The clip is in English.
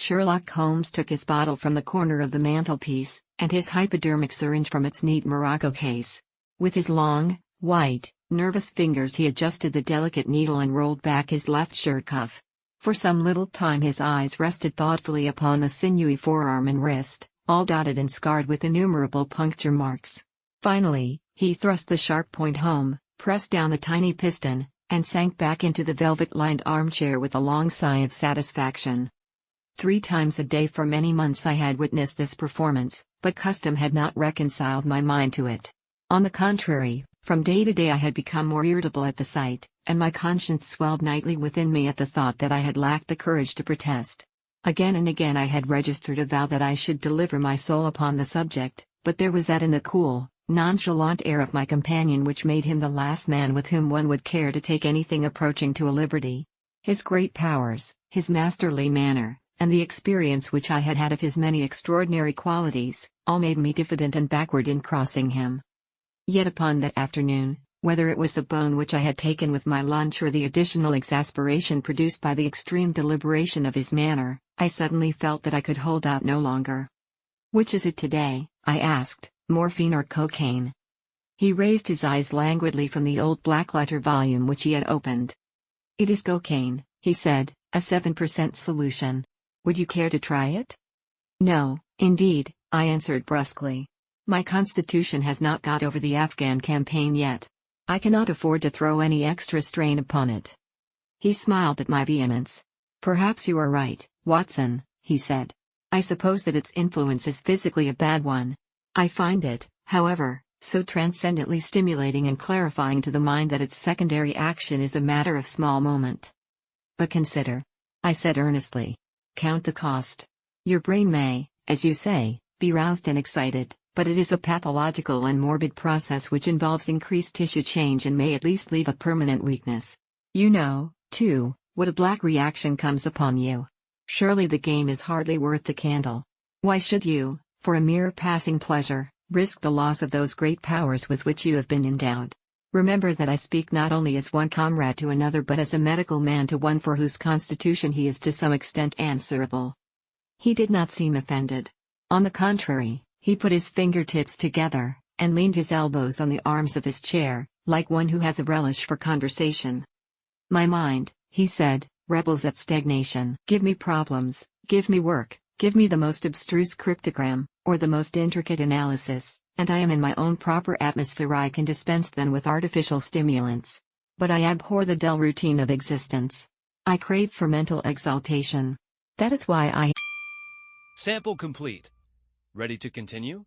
Sherlock Holmes took his bottle from the corner of the mantelpiece, and his hypodermic syringe from its neat morocco case. With his long, white, nervous fingers he adjusted the delicate needle and rolled back his left shirt cuff. For some little time his eyes rested thoughtfully upon the sinewy forearm and wrist, all dotted and scarred with innumerable puncture marks. Finally, he thrust the sharp point home, pressed down the tiny piston, and sank back into the velvet-lined armchair with a long sigh of satisfaction. 3 times a day for many months I had witnessed this performance, but custom had not reconciled my mind to it. On the contrary, from day to day I had become more irritable at the sight, and my conscience swelled nightly within me at the thought that I had lacked the courage to protest. Again and again I had registered a vow that I should deliver my soul upon the subject, but there was that in the cool, nonchalant air of my companion which made him the last man with whom one would care to take anything approaching to a liberty. His great powers, his masterly manner, and the experience which I had had of his many extraordinary qualities, all made me diffident and backward in crossing him. Yet upon that afternoon, whether it was the bone which I had taken with my lunch or the additional exasperation produced by the extreme deliberation of his manner, I suddenly felt that I could hold out no longer. "Which is it today?" I asked, "morphine or cocaine?" He raised his eyes languidly from the old black-letter volume which he had opened. "It is cocaine," he said, "a 7% solution. Would you care to try it?" "No, indeed," I answered brusquely. "My constitution has not got over the Afghan campaign yet. I cannot afford to throw any extra strain upon it." He smiled at my vehemence. "Perhaps you are right, Watson," he said. "I suppose that its influence is physically a bad one. I find it, however, so transcendently stimulating and clarifying to the mind that its secondary action is a matter of small moment." "But consider," I said earnestly. "Count the cost. Your brain may, as you say, be roused and excited, but it is a pathological and morbid process which involves increased tissue change and may at least leave a permanent weakness. You know, too, what a black reaction comes upon you. Surely the game is hardly worth the candle. Why should you, for a mere passing pleasure, risk the loss of those great powers with which you have been endowed? Remember that I speak not only as one comrade to another but as a medical man to one for whose constitution he is to some extent answerable." He did not seem offended. On the contrary, he put his fingertips together, and leaned his elbows on the arms of his chair, like one who has a relish for conversation. "My mind," he said, "rebels at stagnation. Give me problems, give me work, give me the most abstruse cryptogram, or the most intricate analysis, and I am in my own proper atmosphere. I can dispense then with artificial stimulants. But I abhor the dull routine of existence. I crave for mental exaltation. That is why I..." Sample complete. Ready to continue?